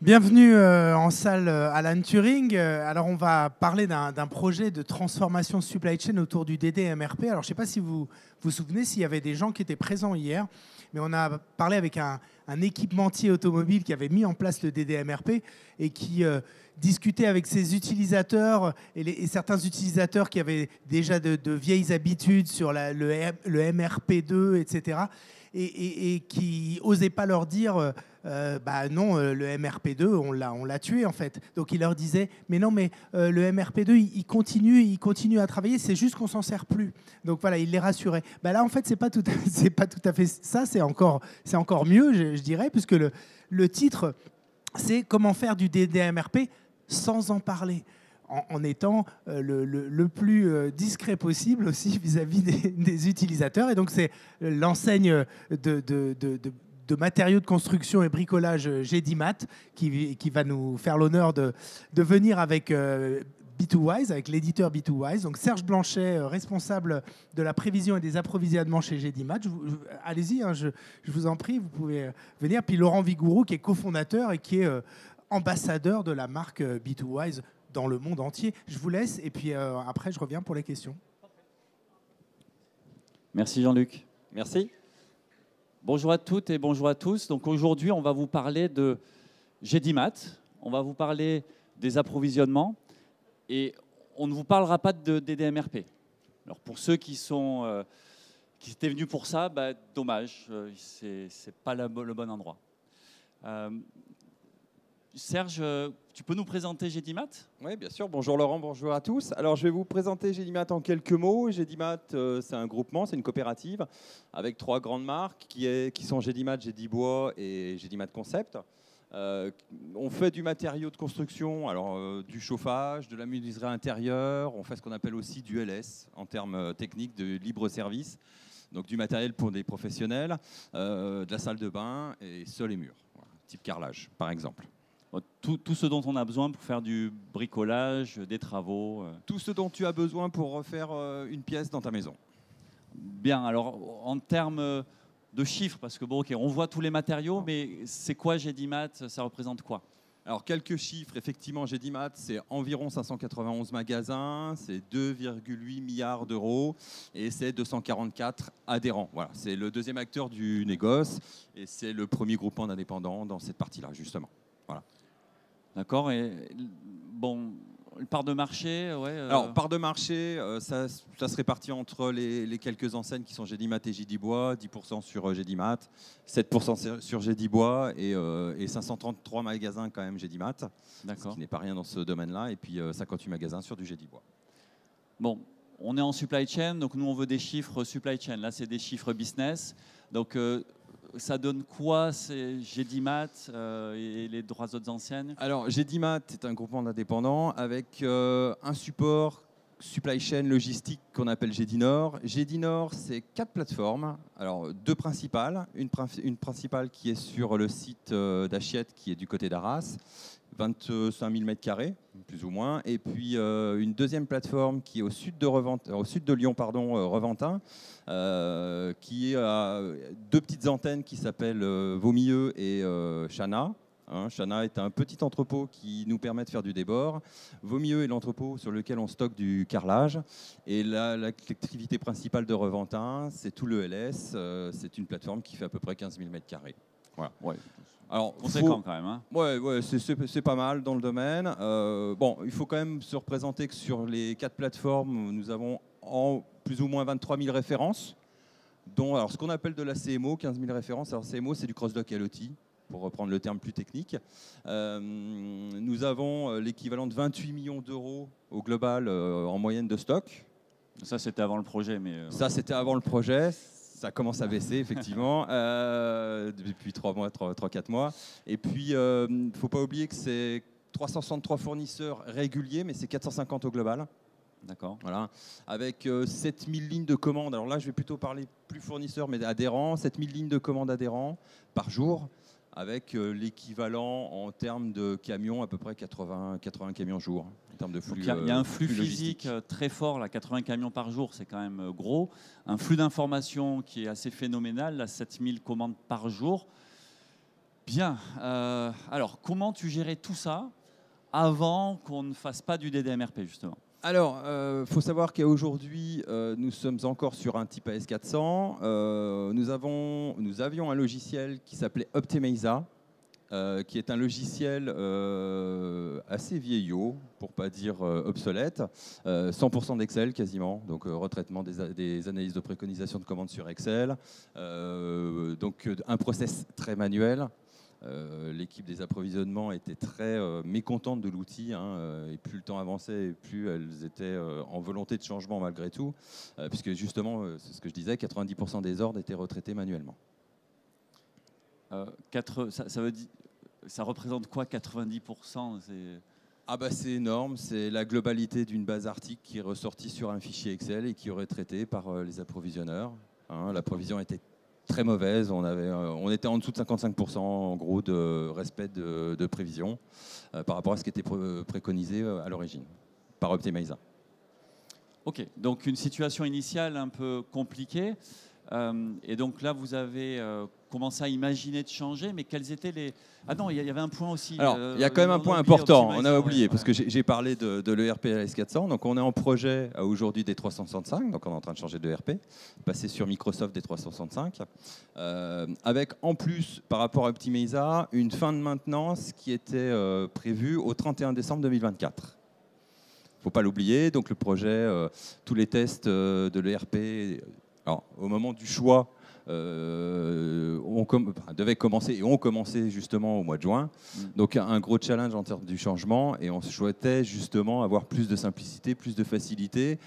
Bienvenue en salle Alan Turing. Alors, on va parler d'un projet de transformation supply chain autour du DDMRP. Alors, je ne sais pas si vous vous souvenez s'il y avait des gens qui étaient présents hier, mais on a parlé avec un équipementier automobile qui avait mis en place le DDMRP et qui discutait avec ses utilisateurs et certains utilisateurs qui avaient déjà de vieilles habitudes sur le MRP2, etc. Et qui n'osaient pas leur dire bah non, le MRP2, on l'a tué en fait. Donc il leur disait, mais non, mais le MRP2, il continue à travailler, c'est juste qu'on s'en sert plus. Donc voilà, il les rassurait. Bah là, en fait, c'est pas tout à fait ça, c'est encore mieux, je dirais, puisque le titre, c'est comment faire du DDMRP sans en parler. En étant le plus discret possible aussi vis-à-vis des utilisateurs. Et donc, c'est l'enseigne de matériaux de construction et bricolage GDMAT qui va nous faire l'honneur de venir avec B2Wise, avec l'éditeur B2Wise. Donc, Serge Blanchet, responsable de la prévision et des approvisionnements chez GDMAT. Allez-y, hein, je vous en prie, vous pouvez venir. Puis Laurent Vigourou, qui est cofondateur et qui est ambassadeur de la marque B2Wise dans le monde entier. Je vous laisse et puis après, je reviens pour les questions. Merci Jean-Luc. Merci. Bonjour à toutes et bonjour à tous. Donc aujourd'hui, on va vous parler de GDMAT, on va vous parler des approvisionnements et on ne vous parlera pas de DDMRP. Alors pour ceux qui étaient venus pour ça, bah, dommage, c'est pas le bon endroit. Serge, tu peux nous présenter GDMAT ? Oui, bien sûr. Bonjour Laurent, bonjour à tous. Alors, je vais vous présenter GDMAT en quelques mots. GDMAT, c'est un groupement, c'est une coopérative avec 3 grandes marques qui sont GDMAT, GDbois et GDMAT Concept. On fait du matériau de construction, alors du chauffage, de la menuiserie intérieure. On fait ce qu'on appelle aussi du LS en termes techniques de libre service. Donc du matériel pour des professionnels, de la salle de bain et sol et murs, voilà, type carrelage par exemple. Tout ce dont on a besoin pour faire du bricolage, des travaux. Tout ce dont tu as besoin pour refaire une pièce dans ta maison. Bien, alors en termes de chiffres, parce que bon, ok, on voit tous les matériaux, mais c'est quoi GDMAT ? Ça représente quoi ? Alors quelques chiffres, effectivement, GDMAT, c'est environ 591 magasins, c'est 2,8 milliards d'euros et c'est 244 adhérents. Voilà, c'est le deuxième acteur du négoce et c'est le premier groupement d'indépendants dans cette partie-là, justement. Voilà. D'accord. Et bon, part de marché, ouais. Alors, part de marché, ça se répartit entre les quelques enseignes qui sont GDMAT et GDbois, 10% sur GDMAT, 7% sur GDbois et 533 magasins quand même GDMAT. D'accord. Ce qui n'est pas rien dans ce domaine-là, et puis 58 magasins sur du GDbois. Bon, on est en supply chain, donc nous on veut des chiffres supply chain. Là, c'est des chiffres business. Donc, ça donne quoi, c'est GDMAT et les 3 autres enseignes ? Alors, GDMAT est un groupement d'indépendants avec un support supply chain logistique qu'on appelle GDNOR. GDNOR, c'est 4 plateformes. Alors, 2 principales. Une principale qui est sur le site d'Hachette, qui est du côté d'Arras, 25 000 m², plus ou moins. Et puis, une deuxième plateforme qui est au sud de Lyon, Reventin, qui a 2 petites antennes qui s'appellent Vaumieux et Chana. Chana est un petit entrepôt qui nous permet de faire du débord. Vaumieux est l'entrepôt sur lequel on stocke du carrelage. Et l'activité principale de Reventin, c'est tout le LS. C'est une plateforme qui fait à peu près 15 000 m². Voilà. Ouais. Alors, conséquent quand même. Hein. Ouais, c'est pas mal dans le domaine. Bon, il faut quand même se représenter que sur les 4 plateformes, nous avons en plus ou moins 23 000 références, dont alors, ce qu'on appelle de la CMO, 15 000 références. Alors CMO, c'est du cross-dock LOT, pour reprendre le terme plus technique. Nous avons l'équivalent de 28 millions d'euros au global en moyenne de stock. Ça, c'était avant le projet. Ça, c'était avant le projet. Ça commence à baisser, effectivement, depuis 3-4 mois. Et puis, il ne faut pas oublier que c'est 363 fournisseurs réguliers, mais c'est 450 au global. D'accord. Voilà. Avec 7000 lignes de commandes. Alors là, je vais plutôt parler plus fournisseurs, mais adhérents. 7000 lignes de commandes adhérents par jour, avec l'équivalent en termes de camions, à peu près 80 camions jour. De flux, il y a un flux physique très fort, là, 80 camions par jour, c'est quand même gros. Un flux d'informations qui est assez phénoménal, là, 7000 commandes par jour. Bien. Alors, comment tu gérais tout ça avant qu'on ne fasse pas du DDMRP, justement? Alors, faut savoir qu'aujourd'hui, nous sommes encore sur un type AS400. Nous avions un logiciel qui s'appelait Optimiza, qui est un logiciel assez vieillot, pour ne pas dire obsolète, 100% d'Excel quasiment, donc retraitement des analyses de préconisation de commandes sur Excel, donc un process très manuel. L'équipe des approvisionnements était très mécontente de l'outil, et plus le temps avançait, et plus elles étaient en volonté de changement malgré tout, puisque justement, c'est ce que je disais, 90% des ordres étaient retraités manuellement. Ça veut dire, ça représente quoi 90%? C'est énorme, c'est la globalité d'une base article qui est ressortie sur un fichier Excel et qui est retraitée par les approvisionneurs. La provision était très mauvaise, on était en dessous de 55% en gros de respect de prévision par rapport à ce qui était préconisé à l'origine par Optimiza. Ok, donc une situation initiale un peu compliquée. Et donc là, vous avez commencé à imaginer de changer, mais quels étaient les... Ah non, il y avait un point aussi. Alors, il y a quand même un point important, on a oublié, parce que j'ai parlé de l'ERP AS400. Donc, on est en projet aujourd'hui des 365, donc on est en train de changer de ERP, passer sur Microsoft des 365, avec en plus, par rapport à Optimiza, une fin de maintenance qui était prévue au 31 décembre 2024. Il ne faut pas l'oublier, donc le projet, tous les tests de l'ERP... Alors, au moment du choix, devaient commencer et ont commencé justement au mois de juin. Donc un gros challenge en termes du changement et on souhaitait justement avoir plus de simplicité, plus de facilité,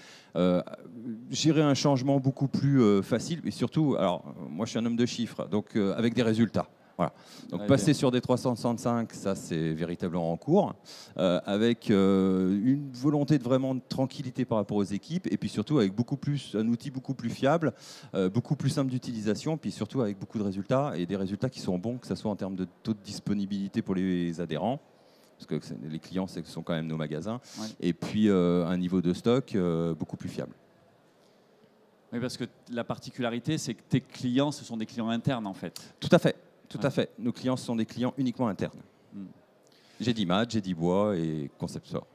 gérer un changement beaucoup plus facile et surtout, alors moi je suis un homme de chiffres, donc avec des résultats. Voilà. Donc passer sur des 365, ça c'est véritablement en cours, avec une volonté de vraiment de tranquillité par rapport aux équipes, et puis surtout avec un outil beaucoup plus fiable, beaucoup plus simple d'utilisation, puis surtout avec beaucoup de résultats, et des résultats qui sont bons, que ce soit en termes de taux de disponibilité pour les adhérents, parce que les clients ce sont quand même nos magasins, et puis un niveau de stock beaucoup plus fiable. Oui, parce que la particularité, c'est que tes clients, ce sont des clients internes en fait. Tout à fait. Tout à fait. Nos clients sont des clients uniquement internes. Gédimat, Gédibois et Concept Store.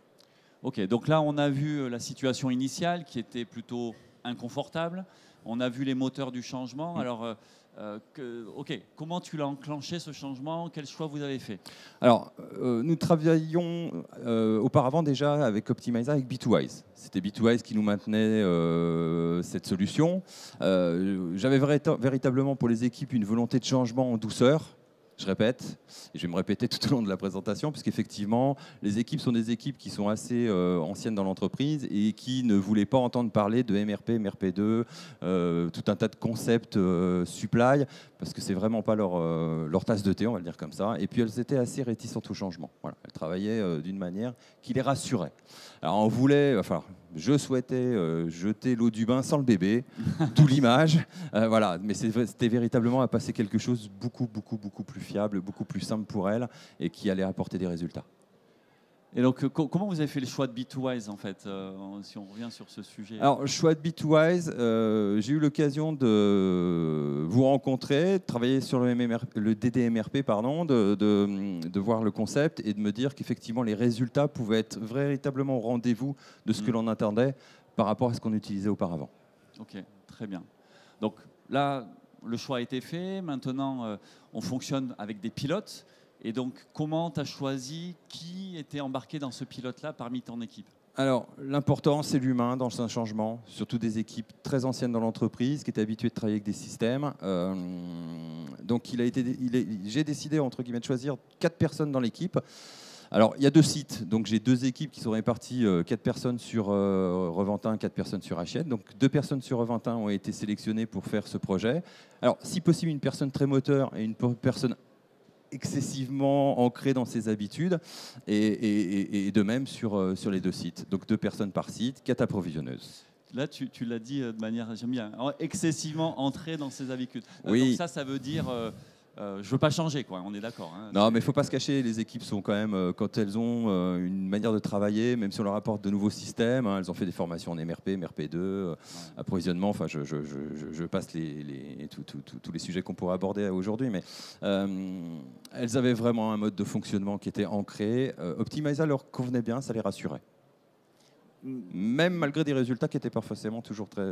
Ok, donc là, on a vu la situation initiale qui était plutôt inconfortable. On a vu les moteurs du changement. Alors, comment tu l'as enclenché ce changement? Quel choix vous avez fait? Alors, nous travaillions auparavant déjà avec Optimiza, avec B2Wise. C'était B2Wise qui nous maintenait cette solution. J'avais véritablement pour les équipes une volonté de changement en douceur. Je répète, et je vais me répéter tout au long de la présentation, puisqu'effectivement, les équipes sont des équipes qui sont assez anciennes dans l'entreprise et qui ne voulaient pas entendre parler de MRP, MRP2, tout un tas de concepts supply, parce que c'est vraiment pas leur tasse de thé, on va le dire comme ça. Et puis elles étaient assez réticentes au changement. Voilà. Elles travaillaient d'une manière qui les rassurait. Alors je souhaitais jeter l'eau du bain sans le bébé, d'où l'image. Voilà. Mais c'était véritablement à passer quelque chose beaucoup plus fiable, beaucoup plus simple pour elles et qui allait apporter des résultats. Et donc, comment vous avez fait le choix de B2Wise en fait, si on revient sur ce sujet? Alors, le choix de B2Wise, j'ai eu l'occasion de vous rencontrer, de travailler sur le DDMRP, de voir le concept et de me dire qu'effectivement les résultats pouvaient être véritablement au rendez-vous de ce que l'on attendait par rapport à ce qu'on utilisait auparavant. Ok, très bien. Donc là, le choix a été fait. Maintenant, on fonctionne avec des pilotes. Et donc, comment tu as choisi qui était embarqué dans ce pilote-là parmi ton équipe? Alors, l'important, c'est l'humain dans un changement, surtout des équipes très anciennes dans l'entreprise qui étaient habituées de travailler avec des systèmes. Donc, j'ai décidé, entre guillemets, de choisir 4 personnes dans l'équipe. Alors, il y a 2 sites, donc j'ai 2 équipes qui sont réparties, 4 personnes sur Reventin, 4 personnes sur Hachette. Donc 2 personnes sur Reventin ont été sélectionnées pour faire ce projet. Alors, si possible, une personne très moteur et une personne excessivement ancrée dans ses habitudes, et de même sur les 2 sites. Donc 2 personnes par site, 4 approvisionneuses. Là, tu l'as dit de manière, j'aime bien, excessivement entrée dans ses habitudes. Oui. Donc ça veut dire je veux pas changer, quoi. On est d'accord. Hein. Non, mais il ne faut pas se cacher. Les équipes sont quand même, quand elles ont une manière de travailler, même si on leur apporte de nouveaux systèmes, hein, elles ont fait des formations en MRP, MRP2, approvisionnement. Enfin, je passe tous les sujets qu'on pourrait aborder aujourd'hui, mais elles avaient vraiment un mode de fonctionnement qui était ancré. Optimiza leur convenait bien, ça les rassurait. Même malgré des résultats qui n'étaient pas forcément toujours très,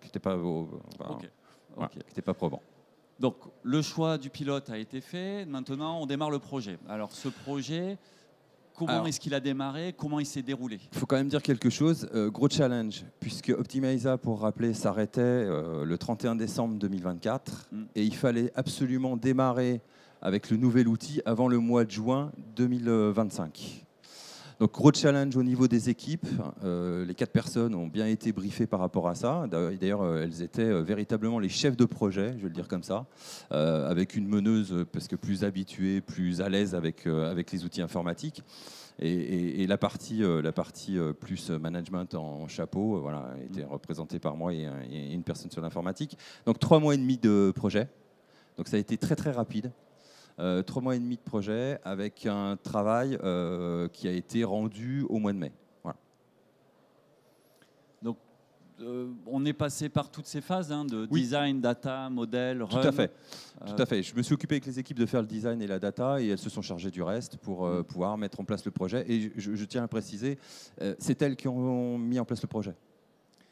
qui n'étaient pas, voilà, qui n'étaient pas probants. Donc, le choix du pilote a été fait. Maintenant, on démarre le projet. Alors, ce projet, comment est-ce qu'il a démarré? Comment il s'est déroulé? Il faut quand même dire quelque chose. Gros challenge, puisque Optimiza, pour rappeler, s'arrêtait le 31 décembre 2024. Et il fallait absolument démarrer avec le nouvel outil avant le mois de juin 2025. Donc, gros challenge au niveau des équipes. Les 4 personnes ont bien été briefées par rapport à ça. D'ailleurs, elles étaient véritablement les chefs de projet, je vais le dire comme ça, avec une meneuse parce que plus habituée, plus à l'aise avec les outils informatiques. Et la partie plus management en chapeau voilà, était représentée par moi et une personne sur l'informatique. Donc 3 mois et demi de projet. Donc ça a été très très rapide. 3 mois et demi de projet avec un travail qui a été rendu au mois de mai. Voilà. Donc, on est passé par toutes ces phases hein, de design, data, modèle, run. Tout à fait. Tout à fait. Je me suis occupé avec les équipes de faire le design et la data et elles se sont chargées du reste pour pouvoir mettre en place le projet. Et je tiens à préciser, c'est elles qui ont mis en place le projet.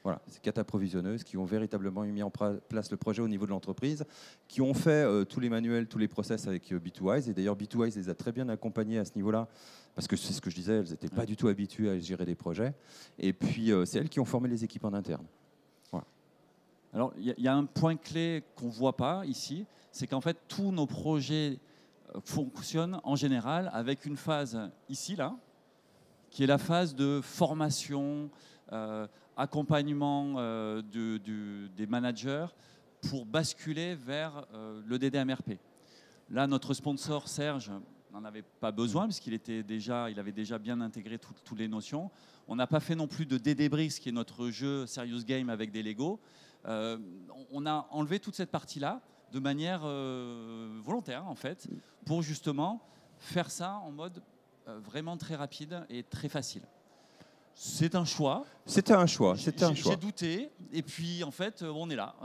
Voilà, c'est 4 approvisionneuses qui ont véritablement mis en place le projet au niveau de l'entreprise, qui ont fait tous les manuels, tous les process avec B2Wise. Et d'ailleurs, B2Wise les a très bien accompagnés à ce niveau-là, parce que c'est ce que je disais, elles n'étaient pas du tout habituées à gérer des projets. Et puis, c'est elles qui ont formé les équipes en interne. Voilà. Alors, il y a un point clé qu'on ne voit pas ici, c'est qu'en fait, tous nos projets fonctionnent en général avec une phase ici, là, qui est la phase de formation, accompagnement des managers pour basculer vers le DDMRP. Là, notre sponsor Serge n'en avait pas besoin puisqu'il avait déjà bien intégré toutes les notions. On n'a pas fait non plus de DD-Bricks, qui est notre jeu Serious Game avec des Lego. On a enlevé toute cette partie-là de manière volontaire, en fait, pour justement faire ça en mode vraiment très rapide et très facile. C'est un choix. C'était un choix. J'ai douté, et puis en fait, on est là.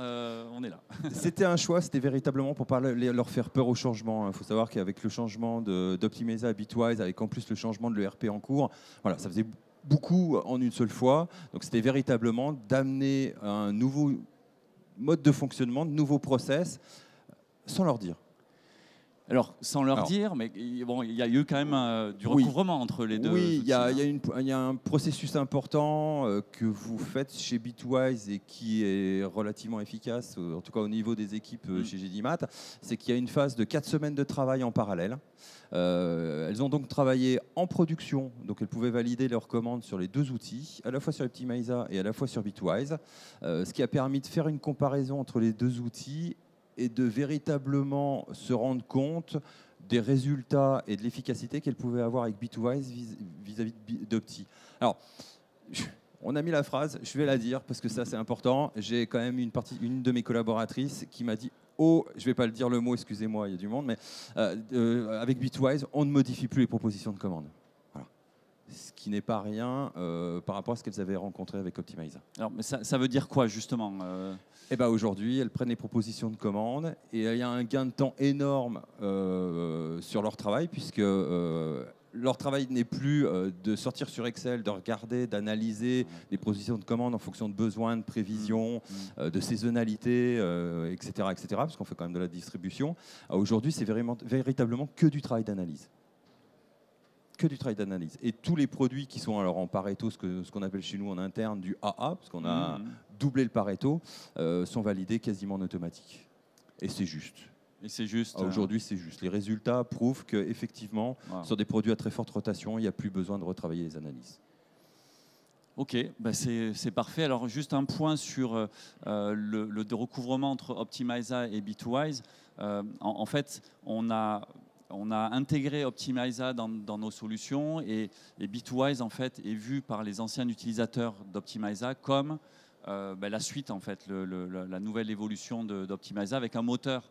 C'était un choix, c'était véritablement pour pas leur faire peur au changement. Il faut savoir qu'avec le changement d'Optimiza à Bitwise, avec en plus le changement de l'ERP en cours, voilà, ça faisait beaucoup en une seule fois. Donc c'était véritablement d'amener un nouveau mode de fonctionnement, de nouveaux process, sans leur dire. Alors, sans leur dire, mais bon, il y a eu quand même du recouvrement entre les deux. Oui, il y a un processus important que vous faites chez Bitwise et qui est relativement efficace, en tout cas au niveau des équipes chez GDMat, c'est qu'il y a une phase de 4 semaines de travail en parallèle. Elles ont donc travaillé en production, donc elles pouvaient valider leurs commandes sur les 2 outils, à la fois sur Optimiza et à la fois sur Bitwise, ce qui a permis de faire une comparaison entre les 2 outils et de véritablement se rendre compte des résultats et de l'efficacité qu'elle pouvait avoir avec B2Wise vis-à-vis d'Opti. Alors, on a mis la phrase, je vais la dire parce que ça c'est important. J'ai quand même une de mes collaboratrices qui m'a dit « Oh, je ne vais pas le dire le mot, excusez-moi, il y a du monde, mais avec B2Wise, on ne modifie plus les propositions de commande. » Ce qui n'est pas rien par rapport à ce qu'elles avaient rencontré avec Optimiza. Alors, mais ça veut dire quoi, justement Eh ben, aujourd'hui, elles prennent les propositions de commande et il y a un gain de temps énorme sur leur travail, puisque leur travail n'est plus de sortir sur Excel, de regarder, d'analyser les propositions de commande en fonction de besoins, de prévisions, de saisonnalité, etc., parce qu'on fait quand même de la distribution. Aujourd'hui, c'est véritablement que du travail d'analyse. Que du travail d'analyse. Et tous les produits qui sont alors en Pareto, ce qu'on appelle chez nous en interne du AA, parce qu'on a doublé le Pareto, sont validés quasiment en automatique. Et c'est juste. Et c'est juste. Aujourd'hui, c'est juste. Les résultats prouvent qu'effectivement, sur des produits à très forte rotation, il n'y a plus besoin de retravailler les analyses. Ok, bah c'est parfait. Alors juste un point sur le recouvrement entre Optimiza et B2Wise. En fait, on a intégré Optimiza dans nos solutions et B2Wise en fait est vu par les anciens utilisateurs d'Optimiza comme la suite en fait, la nouvelle évolution d'Optimiza avec un moteur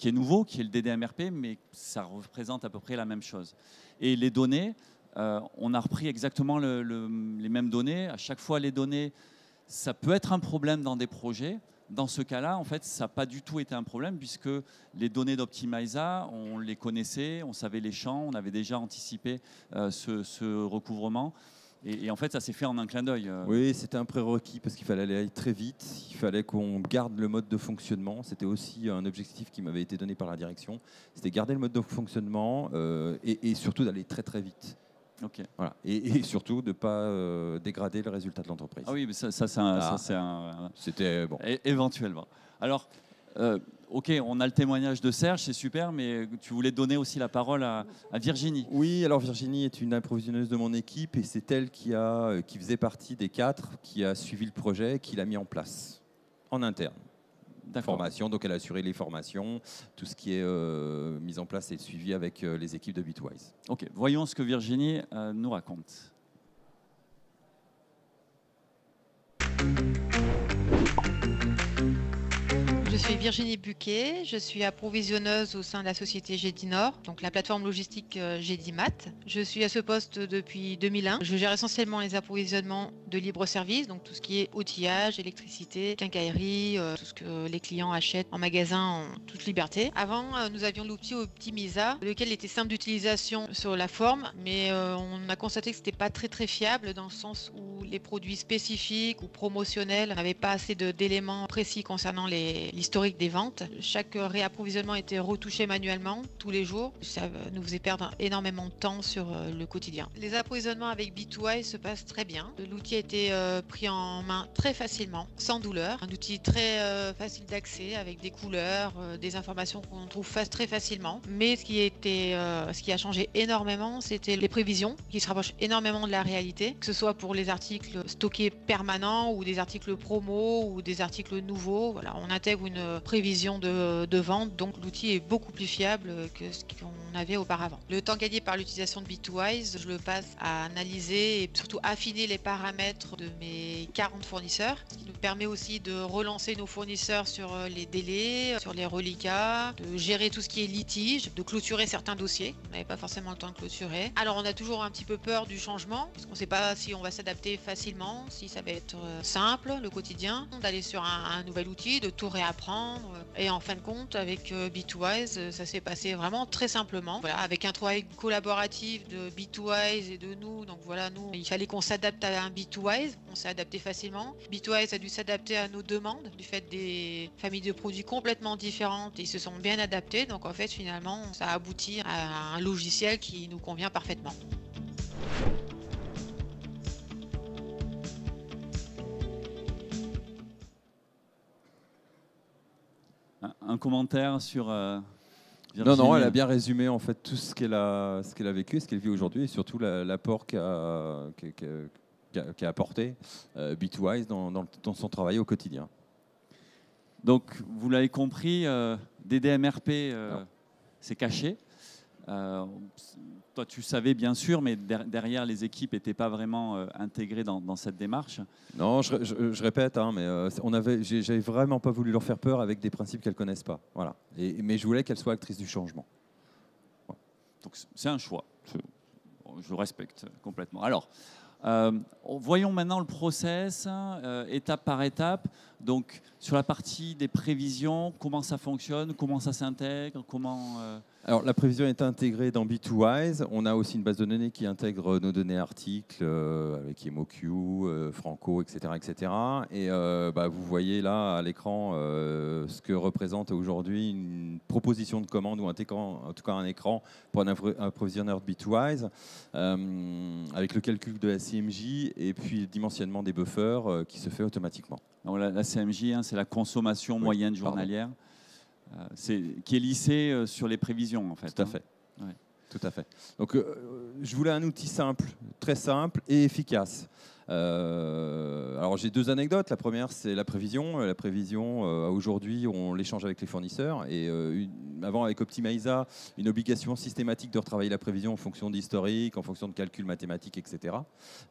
qui est nouveau, qui est le DDMRP, mais ça représente à peu près la même chose. Et les données, on a repris exactement les mêmes données. À chaque fois, les données, ça peut être un problème dans des projets. Dans ce cas-là, en fait, ça n'a pas du tout été un problème puisque les données d'Optimiza, on les connaissait, on savait les champs, on avait déjà anticipé ce recouvrement. Et en fait, ça s'est fait en un clin d'œil. Oui, c'était un prérequis parce qu'il fallait aller très vite. Il fallait qu'on garde le mode de fonctionnement. C'était aussi un objectif qui m'avait été donné par la direction. C'était garder le mode de fonctionnement et surtout d'aller très très vite. Okay. Voilà. Et surtout de ne pas dégrader le résultat de l'entreprise. Ah oui, mais ça c'est un... C'était bon. Éventuellement. Alors, ok, on a le témoignage de Serge, c'est super, mais tu voulais donner aussi la parole à Virginie. Oui, alors Virginie est une approvisionneuse de mon équipe et c'est elle qui faisait partie des 4, qui a suivi le projet, qui l'a mis en place en interne. Formation, donc elle a assuré les formations, tout ce qui est mis en place et suivi avec les équipes de Bitwise. Ok, voyons ce que Virginie nous raconte. Je suis Virginie Buquet, je suis approvisionneuse au sein de la société Gédinor, donc la plateforme logistique Gédimat. Je suis à ce poste depuis 2001. Je gère essentiellement les approvisionnements de libre service, donc tout ce qui est outillage, électricité, quincaillerie, tout ce que les clients achètent en magasin en toute liberté. Avant, nous avions l'outil Optimiza, lequel était simple d'utilisation sur la forme, mais on a constaté que c'était pas très fiable dans le sens où les produits spécifiques ou promotionnels n'avaient pas assez d'éléments précis concernant l'historique des ventes. Chaque réapprovisionnement était retouché manuellement tous les jours. Ça nous faisait perdre énormément de temps sur le quotidien. Les approvisionnements avec Bitwise se passent très bien. L'outil a été pris en main très facilement, sans douleur. Un outil très facile d'accès avec des couleurs, des informations qu'on trouve très facilement. Mais ce qui a changé énormément, c'était les prévisions qui se rapprochent énormément de la réalité, que ce soit pour les articles stockés permanents ou des articles promo ou des articles nouveaux. Voilà, on intègre une prévision de vente, donc l'outil est beaucoup plus fiable que ce qu'on avait auparavant. Le temps gagné par l'utilisation de Bitwise, je le passe à analyser et surtout affiner les paramètres de mes 40 fournisseurs, ce qui nous permet aussi de relancer nos fournisseurs sur les délais, sur les reliquats, de gérer tout ce qui est litige, de clôturer certains dossiers. On n'avait pas forcément le temps de clôturer. Alors on a toujours un petit peu peur du changement, parce qu'on ne sait pas si on va s'adapter facilement, si ça va être simple, le quotidien, d'aller sur un nouvel outil, de tout réapprendre. Et en fin de compte, avec Bitwise, ça s'est passé vraiment très simplement. Voilà, avec un travail collaboratif de Bitwise et de nous. Donc voilà, nous, il fallait qu'on s'adapte à un Bitwise. On s'est adapté facilement. Bitwise a dû s'adapter à nos demandes, du fait des familles de produits complètement différentes. Ils se sont bien adaptés. Donc en fait, finalement, ça a abouti à un logiciel qui nous convient parfaitement. Un commentaire sur Virginie. Non, elle a bien résumé en fait tout ce qu'elle a vécu, ce qu'elle vit aujourd'hui et surtout l'apport qu'a apporté Bitwise dans son travail au quotidien. Donc, vous l'avez compris, DDMRP, c'est caché. Toi, tu savais bien sûr, mais derrière, les équipes n'étaient pas vraiment intégrées dans cette démarche. Non, je répète, hein, mais j'avais vraiment pas voulu leur faire peur avec des principes qu'elles connaissent pas. Voilà. Mais je voulais qu'elles soient actrices du changement. Voilà. Donc, c'est un choix. Je respecte complètement. Alors, voyons maintenant le process, étape par étape. Donc, sur la partie des prévisions, comment ça fonctionne, comment ça s'intègre, Alors, la prévision est intégrée dans Bitwise. On a aussi une base de données qui intègre nos données articles avec EmoQ, Franco, etc. etc. Et vous voyez là à l'écran ce que représente aujourd'hui une proposition de commande ou en tout cas un écran pour un approvisionneur de Bitwise avec le calcul de la CMJ et puis le dimensionnement des buffers qui se fait automatiquement. Donc, la CMJ, c'est la consommation moyenne journalière. Qui est lissé sur les prévisions, en fait. Tout à fait. Ouais. Tout à fait. Donc, je voulais un outil simple, très simple et efficace. Alors, j'ai 2 anecdotes. La première, c'est la prévision. La prévision, aujourd'hui, on l'échange avec les fournisseurs. Et avant, avec Optimiza, une obligation systématique de retravailler la prévision en fonction d'historique, en fonction de calculs mathématiques, etc.,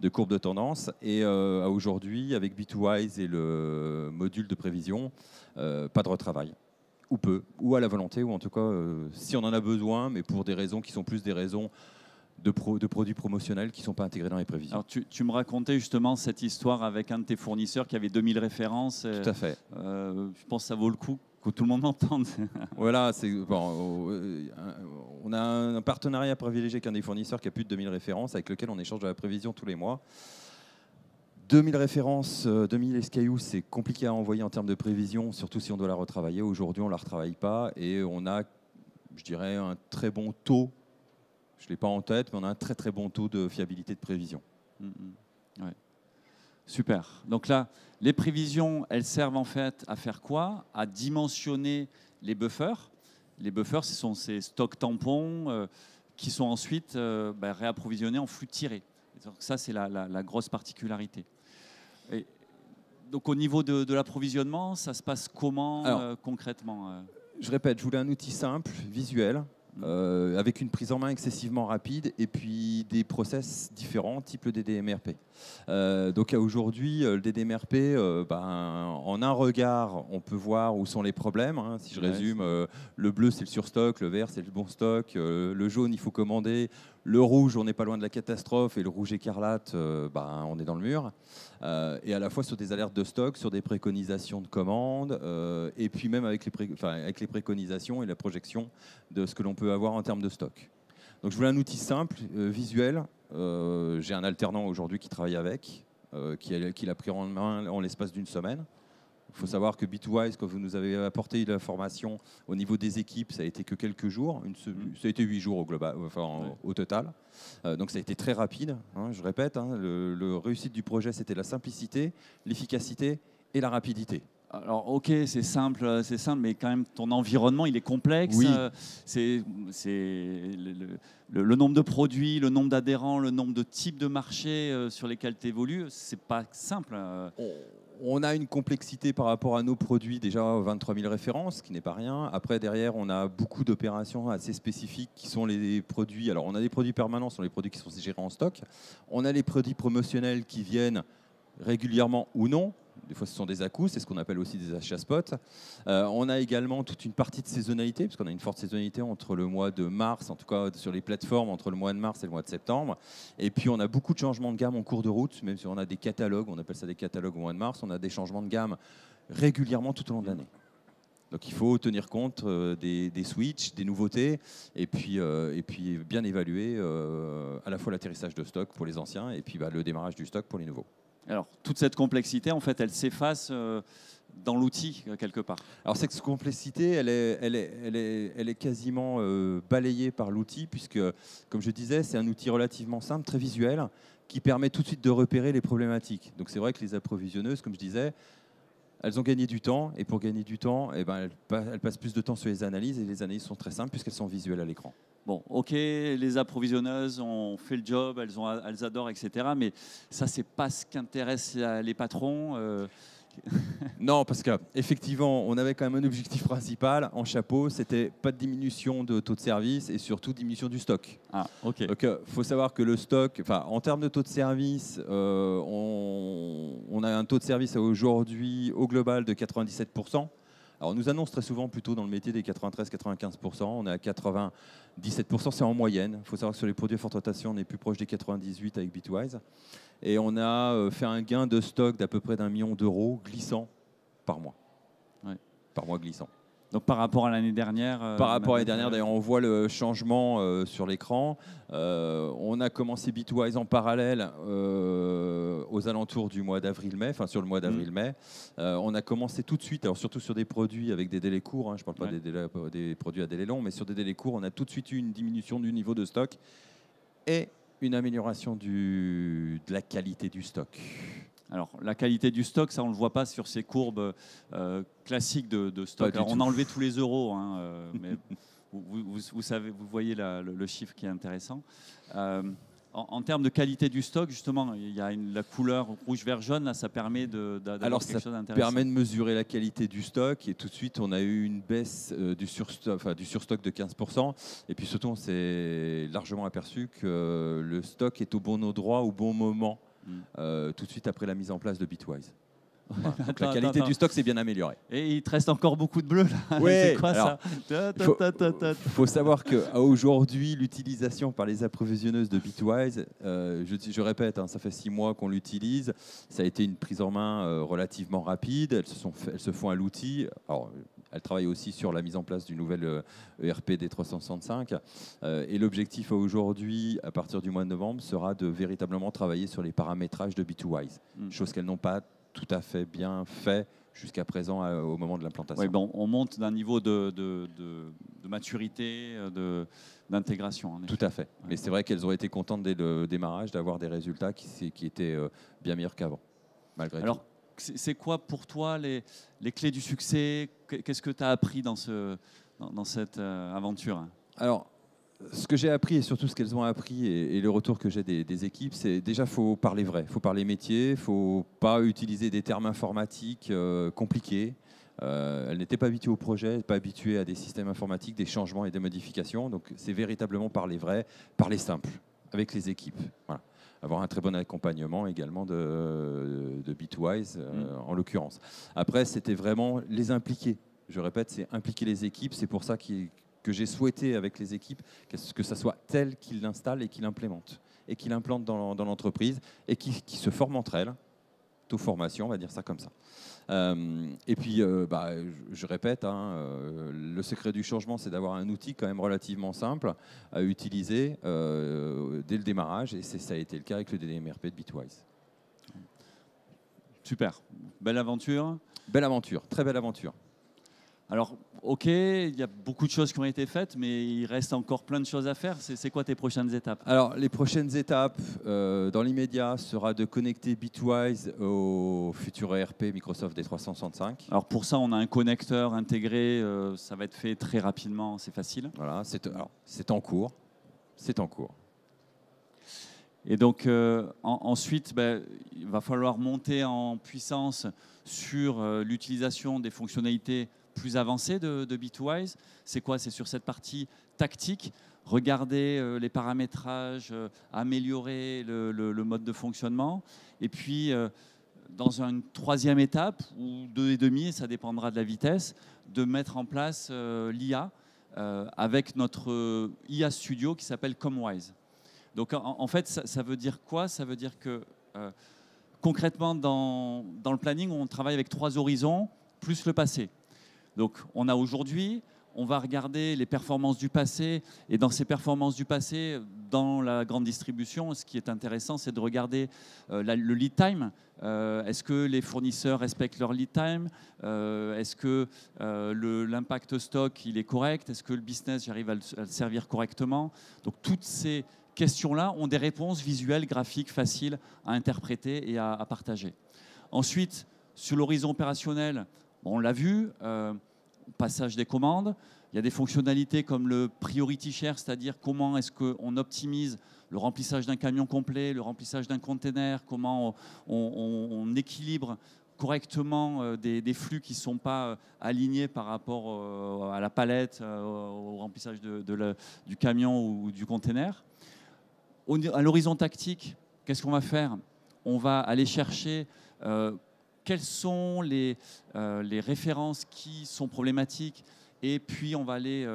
de courbes de tendance. Et aujourd'hui, avec Bitwise et le module de prévision, pas de retravail. ou peu, ou à la volonté, ou en tout cas si on en a besoin, mais pour des raisons qui sont plus des raisons de produits promotionnels qui ne sont pas intégrés dans les prévisions. Alors tu me racontais justement cette histoire avec un de tes fournisseurs qui avait 2000 références. Tout à fait. Je pense que ça vaut le coup que tout le monde entende. Voilà, on a un partenariat privilégié avec un des fournisseurs qui a plus de 2000 références, avec lequel on échange de la prévision tous les mois. 2000 références, 2000 SKU, c'est compliqué à envoyer en termes de prévision, surtout si on doit la retravailler. Aujourd'hui, on ne la retravaille pas et on a, je dirais, un très bon taux. Je ne l'ai pas en tête, mais on a un très très bon taux de fiabilité de prévision. Ouais. Super. Donc là, les prévisions, elles servent en fait à faire quoi? À dimensionner les buffers. Les buffers, ce sont ces stocks tampons qui sont ensuite réapprovisionnés en flux tiré. Donc ça, c'est la grosse particularité. Et donc au niveau de l'approvisionnement, ça se passe comment concrètement? Je répète, je voulais un outil simple, visuel, avec une prise en main excessivement rapide et puis des process différents, type le DDMRP. Donc aujourd'hui, le DDMRP, en un regard, on peut voir où sont les problèmes. Hein. Si je résume, le bleu, c'est le surstock, le vert, c'est le bon stock, le jaune, il faut commander, le rouge, on n'est pas loin de la catastrophe, et le rouge écarlate, on est dans le mur. Et à la fois sur des alertes de stock, sur des préconisations de commandes, et puis même avec les préconisations et la projection de ce que l'on peut avoir en termes de stock. Donc je voulais un outil simple, visuel. J'ai un alternant aujourd'hui qui travaille avec, qui l'a pris en main en l'espace d'une semaine. Il faut savoir que Bitwise, quand vous nous avez apporté l'information au niveau des équipes, ça a été que quelques jours. Ça a été 8 jours au global, au total. Donc ça a été très rapide. Hein, je répète, le réussite du projet, c'était la simplicité, l'efficacité et la rapidité. Alors ok, c'est simple, mais quand même ton environnement il est complexe. Oui. C'est le nombre de produits, le nombre d'adhérents, le nombre de types de marchés sur lesquels tu évolues, c'est pas simple. On a une complexité par rapport à nos produits, déjà 23 000 références, ce qui n'est pas rien. Après, derrière, on a beaucoup d'opérations assez spécifiques qui sont les produits. Alors, on a des produits permanents, ce sont les produits qui sont gérés en stock. On a les produits promotionnels qui viennent régulièrement ou non. Des fois, ce sont des à-coups, c'est ce qu'on appelle aussi des achats spot. On a également toute une partie de saisonnalité, parce qu'on a une forte saisonnalité entre le mois de mars, en tout cas sur les plateformes, entre le mois de mars et le mois de septembre. Et puis, on a beaucoup de changements de gamme en cours de route, même si on a des catalogues, on appelle ça des catalogues au mois de mars, on a des changements de gamme régulièrement tout au long de l'année. Donc, il faut tenir compte des switches, des nouveautés, et puis bien évaluer à la fois l'atterrissage de stock pour les anciens et puis le démarrage du stock pour les nouveaux. Alors, toute cette complexité, en fait, elle s'efface dans l'outil, quelque part. Alors, cette complexité, elle est quasiment balayée par l'outil, puisque, comme je disais, c'est un outil relativement simple, très visuel, qui permet tout de suite de repérer les problématiques. Donc, c'est vrai que les approvisionneuses, comme je disais, elles ont gagné du temps, et pour gagner du temps, elles passent plus de temps sur les analyses, et les analyses sont très simples, puisqu'elles sont visuelles à l'écran. Bon, ok, les approvisionneuses ont fait le job, elles adorent, etc. Mais ça, c'est pas ce qu'intéresse les patrons. Non, parce qu'effectivement, on avait quand même un objectif principal en chapeau, c'était pas de diminution de taux de service et surtout diminution du stock. Ah, ok. Donc, faut savoir que le stock, en termes de taux de service, on a un taux de service aujourd'hui au global de 97%. Alors, on nous annonce très souvent plutôt dans le métier des 93-95%. On est à 97%, c'est en moyenne. Il faut savoir que sur les produits à forte rotation, on est plus proche des 98 avec Bitwise. Et on a fait un gain de stock d'à peu près d'1 million d'euros glissant par mois. Ouais. Par mois glissant. Donc par rapport à l'année dernière Par rapport à l'année dernière, d'ailleurs, on voit le changement sur l'écran. On a commencé Bitwise en parallèle aux alentours du mois d'avril-mai, sur le mois d'avril-mai. On a commencé tout de suite, alors surtout sur des produits avec des délais courts, je ne parle pas des produits à délai long, mais sur des délais courts, on a tout de suite eu une diminution du niveau de stock et une amélioration de la qualité du stock. Alors, la qualité du stock, ça, on ne le voit pas sur ces courbes classiques de stock. Alors, on a enlevé tous les euros, mais vous savez, vous voyez le chiffre qui est intéressant. En termes de qualité du stock, justement, il y a la couleur rouge, vert, jaune, là, ça permet d'avoir quelque chose d'intéressant. Ça permet de mesurer la qualité du stock et tout de suite, on a eu une baisse du surstock de 15%. Et puis surtout, on s'est largement aperçu que le stock est au bon endroit, au bon moment, tout de suite après la mise en place de Bitwise. Voilà. Donc la qualité du stock s'est bien améliorée. Et il te reste encore beaucoup de bleu là. Ouais, C'est quoi alors, ça? faut savoir qu'aujourd'hui, l'utilisation par les approvisionneuses de Bitwise, je répète, hein, ça fait 6 mois qu'on l'utilise. Ça a été une prise en main relativement rapide. Elles se font à l'outil. Alors, elles travaillent aussi sur la mise en place du nouvel ERP D365. Et l'objectif aujourd'hui, à partir du mois de novembre, sera de véritablement travailler sur les paramétrages de Bitwise, chose qu'elles n'ont pas tout à fait bien fait jusqu'à présent au moment de l'implantation. Oui, bon, on monte d'un niveau de maturité, d'intégration. Tout à fait. Mais c'est vrai qu'elles ont été contentes dès le démarrage d'avoir des résultats qui étaient bien meilleurs qu'avant, malgré tout. Alors, c'est quoi pour toi les clés du succès? Qu'est-ce que tu as appris dans cette aventure? Alors, ce que j'ai appris et surtout ce qu'elles ont appris et le retour que j'ai des équipes, c'est déjà faut parler vrai, faut parler métier, faut pas utiliser des termes informatiques compliqués. Elles n'étaient pas habituées au projet, pas habituées à des systèmes informatiques, des changements et des modifications. Donc c'est véritablement parler vrai, parler simple avec les équipes. Voilà. Avoir un très bon accompagnement également de Bitwise en l'occurrence. Après, c'était vraiment les impliquer. Je répète, c'est impliquer les équipes. C'est pour ça que j'ai souhaité avec les équipes que ça soit tel qu'ils l'installent et qu'ils l'implémentent. Et qu'ils l'implantent dans l'entreprise et qui se forment entre elles. Auto-formation, on va dire ça comme ça. Et puis, je répète, hein, le secret du changement, c'est d'avoir un outil quand même relativement simple à utiliser dès le démarrage. Et ça a été le cas avec le DDMRP de Bitwise. Super. Belle aventure. Belle aventure, très belle aventure. Alors, ok, il y a beaucoup de choses qui ont été faites, mais il reste encore plein de choses à faire. C'est quoi tes prochaines étapes? Alors, les prochaines étapes, dans l'immédiat, sera de connecter Bitwise au futur ERP Microsoft D365. Alors, pour ça, on a un connecteur intégré. Ça va être fait très rapidement, c'est facile. Voilà, c'est en cours. C'est en cours. Et donc, ensuite, il va falloir monter en puissance sur l'utilisation des fonctionnalités plus avancées de Bitwise. C'est quoi? C'est sur cette partie tactique, regarder les paramétrages, améliorer le mode de fonctionnement. Et puis, dans une troisième étape, ou 2,5, ça dépendra de la vitesse, de mettre en place l'IA avec notre IA Studio qui s'appelle Comwise. Donc, en fait, ça veut dire quoi? Ça veut dire que concrètement, dans le planning, on travaille avec 3 horizons, plus le passé. Donc, on a aujourd'hui, on va regarder les performances du passé. Et dans ces performances du passé, dans la grande distribution, ce qui est intéressant, c'est de regarder le lead time. Est-ce que les fournisseurs respectent leur lead time? Est-ce que l'impact stock il est correct? Est-ce que le business, j'arrive à le servir correctement? Donc, toutes ces questions-là ont des réponses visuelles, graphiques, faciles à interpréter et à partager. Ensuite, sur l'horizon opérationnel, on l'a vu, passage des commandes. Il y a des fonctionnalités comme le priority share, c'est-à-dire comment est-ce qu'on optimise le remplissage d'un camion complet, le remplissage d'un container, comment on équilibre correctement des flux qui ne sont pas alignés par rapport à la palette, au remplissage du camion ou du container. À l'horizon tactique, qu'est-ce qu'on va faire? On va aller chercher quelles sont les références qui sont problématiques et puis on va aller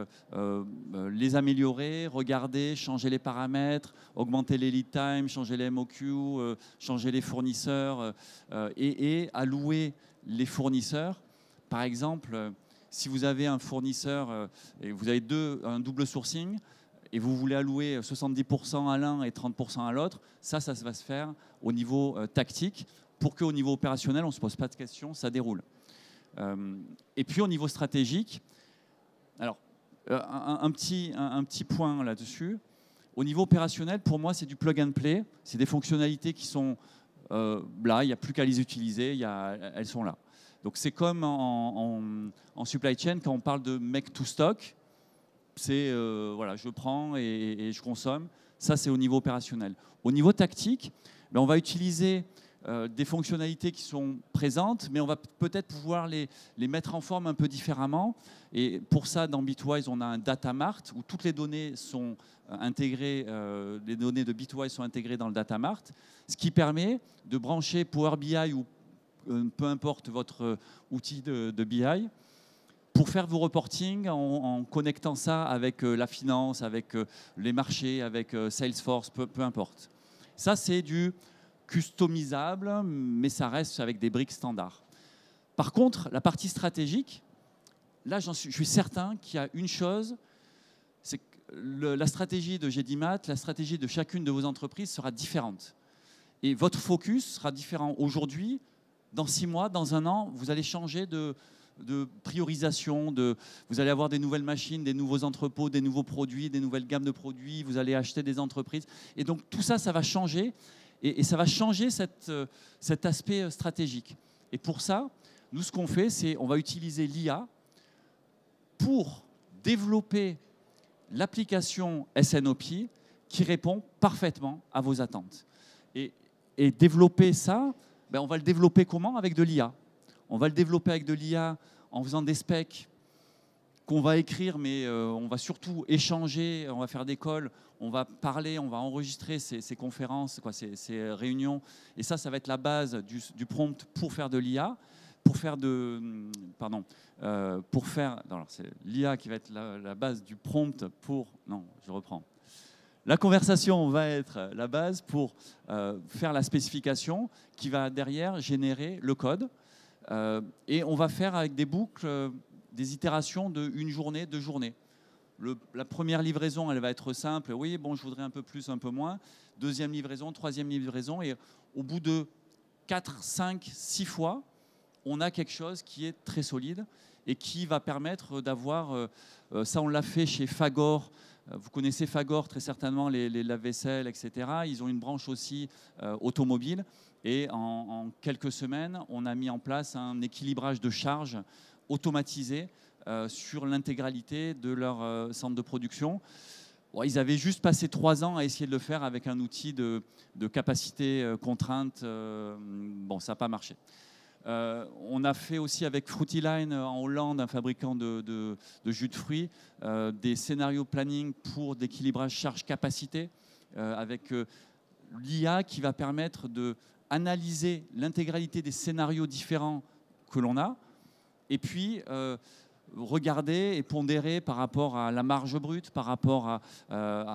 les améliorer, regarder, changer les paramètres, augmenter les lead time, changer les MOQ, changer les fournisseurs et allouer les fournisseurs. Par exemple, si vous avez un fournisseur et vous avez un double sourcing, et vous voulez allouer 70% à l'un et 30% à l'autre, ça va se faire au niveau tactique pour qu'au niveau opérationnel, on ne se pose pas de questions, ça déroule. Et puis au niveau stratégique, alors un petit point là-dessus. Au niveau opérationnel, pour moi, c'est du plug and play. C'est des fonctionnalités qui sont là, il n'y a plus qu'à les utiliser, elles sont là. Donc c'est comme en supply chain, quand on parle de make to stock, c'est voilà, je prends et je consomme. Ça, c'est au niveau opérationnel. Au niveau tactique, on va utiliser des fonctionnalités qui sont présentes, mais on va peut-être pouvoir les mettre en forme un peu différemment. Et pour ça, dans Bitwise, on a un data mart où toutes les données sont intégrées, les données de Bitwise sont intégrées dans le data mart, ce qui permet de brancher Power BI ou peu importe votre outil de BI, pour faire vos reporting en connectant ça avec la finance, avec les marchés, avec Salesforce, peu importe. Ça, c'est du customisable, mais ça reste avec des briques standards. Par contre, la partie stratégique, là, je suis certain qu'il y a une chose, c'est que la stratégie de GDMAT, la stratégie de chacune de vos entreprises sera différente. Et votre focus sera différent. Aujourd'hui, dans 6 mois, dans 1 an, vous allez changer de priorisation, vous allez avoir des nouvelles machines, des nouveaux entrepôts, des nouveaux produits, des nouvelles gammes de produits, vous allez acheter des entreprises. Et donc tout ça, ça va changer et ça va changer cet aspect stratégique. Et pour ça, nous, ce qu'on fait, c'est on va utiliser l'IA pour développer l'application SNOP qui répond parfaitement à vos attentes. Et développer ça, ben on va le développer comment? Avec de l'IA. On va le développer avec de l'IA en faisant des specs qu'on va écrire, mais on va surtout échanger, on va faire des calls, on va parler, on va enregistrer ces conférences, ces réunions. Et ça va être la base du prompt pour faire de l'IA. C'est l'IA qui va être la base du prompt pour... Non, je reprends. La conversation va être la base pour faire la spécification qui va derrière générer le code. Et on va faire avec des boucles, des itérations de 1 journée, 2 journées. La première livraison, elle va être simple. Oui, bon, je voudrais un peu plus, un peu moins. Deuxième livraison, troisième livraison. Et au bout de 4, 5, 6 fois, on a quelque chose qui est très solide et qui va permettre d'avoir... ça, on l'a fait chez Fagor. Vous connaissez Fagor très certainement, les lave-vaisselle, etc. Ils ont une branche aussi automobile. Et en quelques semaines, on a mis en place un équilibrage de charges automatisé sur l'intégralité de leur centre de production. Bon, ils avaient juste passé 3 ans à essayer de le faire avec un outil de capacité contrainte. Bon, ça n'a pas marché. On a fait aussi avec Fruity Line en Hollande, un fabricant de jus de fruits, des scénarios planning pour d'équilibrage charge-capacité avec l'IA qui va permettre d'analyser l'intégralité des scénarios différents que l'on a et puis regarder et pondérer par rapport à la marge brute, par rapport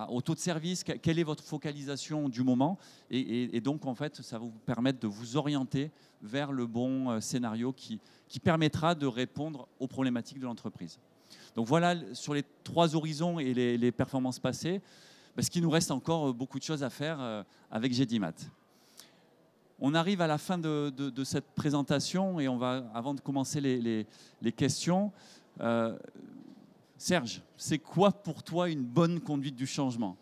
au taux de service, quelle est votre focalisation du moment et donc en fait ça va vous permettre de vous orienter vers le bon scénario qui permettra de répondre aux problématiques de l'entreprise. Donc voilà sur les 3 horizons et les performances passées, parce qu'il nous reste encore beaucoup de choses à faire avec GDMAT. On arrive à la fin de cette présentation et on va, avant de commencer les questions, Serge, c'est quoi pour toi une bonne conduite du changement?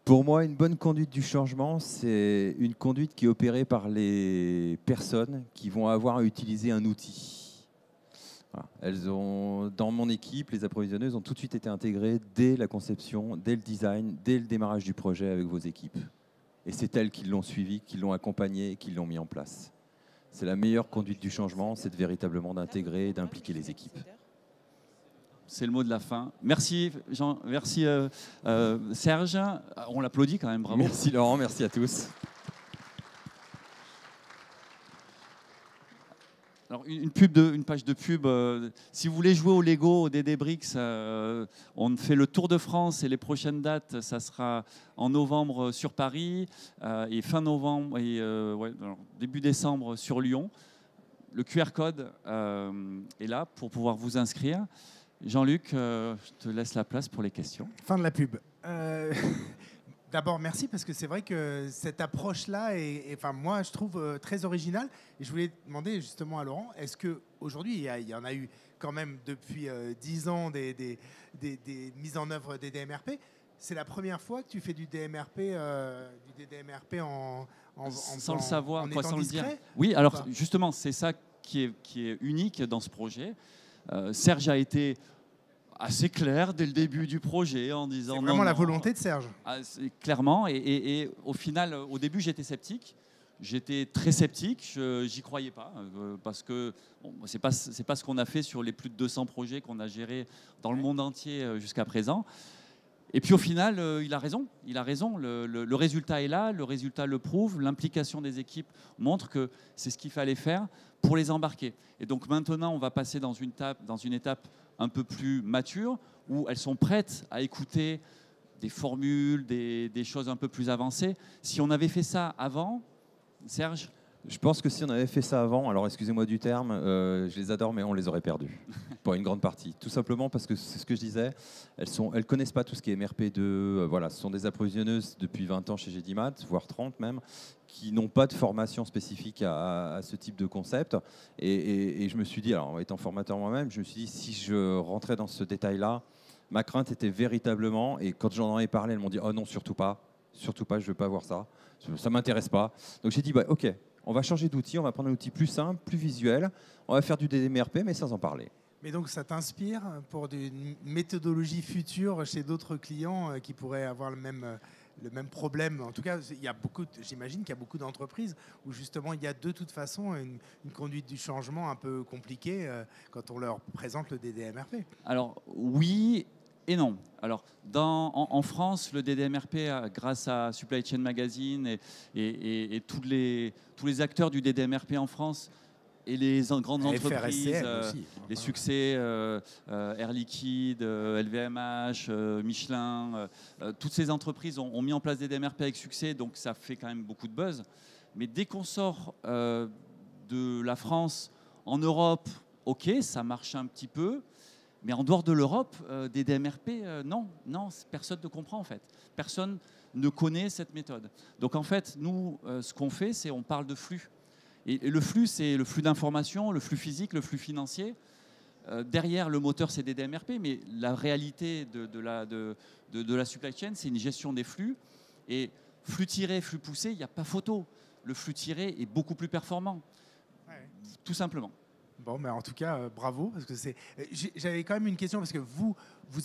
Pour moi, une bonne conduite du changement, c'est une conduite qui est opérée par les personnes qui vont avoir à utiliser un outil. Voilà. Dans mon équipe, les approvisionneuses ont tout de suite été intégrées dès la conception, dès le design, dès le démarrage du projet avec vos équipes. Et c'est elles qui l'ont suivi, qui l'ont accompagné et qui l'ont mis en place. C'est la meilleure conduite du changement, c'est véritablement d'intégrer et d'impliquer les équipes. C'est le mot de la fin. Merci, Jean, merci Serge. On l'applaudit quand même, bravo. Merci Laurent, merci à tous. Alors, une page de pub. Si vous voulez jouer au Lego, au DD Bricks, on fait le Tour de France et les prochaines dates, ça sera en novembre sur Paris et fin novembre et début décembre sur Lyon. Le QR code est là pour pouvoir vous inscrire. Jean-Luc, je te laisse la place pour les questions. Fin de la pub. D'abord, merci parce que c'est vrai que cette approche-là moi, je trouve très originale. Et je voulais demander justement à Laurent, est-ce qu'aujourd'hui, il y en a eu quand même depuis 10 ans des mises en œuvre des DMRP. C'est la première fois que tu fais du DMRP sans le savoir, sans le dire. Oui, alors alors justement, c'est ça qui est unique dans ce projet. Serge a été assez clair dès le début du projet en disant... C'est vraiment la volonté de Serge. Clairement, et au final, au début, j'étais sceptique. J'étais très sceptique, j'y croyais pas, parce que c'est pas ce qu'on a fait sur les plus de 200 projets qu'on a gérés dans le monde entier jusqu'à présent. Et puis au final, il a raison. Il a raison. Le résultat est là, le résultat le prouve. L'implication des équipes montre que c'est ce qu'il fallait faire pour les embarquer. Et donc maintenant, on va passer dans une étape un peu plus mature où elles sont prêtes à écouter des formules, des choses un peu plus avancées. Si on avait fait ça avant, Serge? Je pense que si on avait fait ça avant, alors excusez-moi du terme, je les adore, mais on les aurait perdus pour une grande partie. Tout simplement parce que c'est ce que je disais, elles connaissent pas tout ce qui est MRP2. Voilà, ce sont des approvisionneuses depuis 20 ans chez Gedimat, voire 30 même, qui n'ont pas de formation spécifique à ce type de concept. Et je me suis dit, alors étant formateur moi-même, je me suis dit, si je rentrais dans ce détail-là, ma crainte était véritablement, et quand j'en ai parlé, elles m'ont dit, oh non, surtout pas, je ne veux pas voir ça, ça m'intéresse pas. Donc j'ai dit, bah, ok. On va changer d'outil, on va prendre un outil plus simple, plus visuel. On va faire du DDMRP, mais sans en parler. Mais donc, ça t'inspire pour une méthodologie future chez d'autres clients qui pourraient avoir le même problème? En tout cas, j'imagine qu'il y a beaucoup d'entreprises où justement il y a de toute façon une conduite du changement un peu compliquée quand on leur présente le DDMRP. Alors oui et non. Alors, en France, le DDMRP, grâce à Supply Chain Magazine et tous les acteurs du DDMRP en France et les grandes entreprises, aussi. Les succès, Air Liquide, LVMH, Michelin, toutes ces entreprises ont mis en place des DDMRP avec succès, donc ça fait quand même beaucoup de buzz. Mais dès qu'on sort de la France en Europe, ok, ça marche un petit peu. Mais en dehors de l'Europe, des DMRP, non, personne ne comprend en fait. Personne ne connaît cette méthode. Donc en fait, nous, ce qu'on fait, c'est on parle de flux. Et le flux, c'est le flux d'informations, le flux physique, le flux financier. Derrière, le moteur, c'est des DMRP, mais la réalité de la supply chain, c'est une gestion des flux. Et flux tiré, flux poussé, il n'y a pas photo. Le flux tiré est beaucoup plus performant, tout simplement. Bon, mais en tout cas, bravo, parce que j'avais quand même une question, parce que vous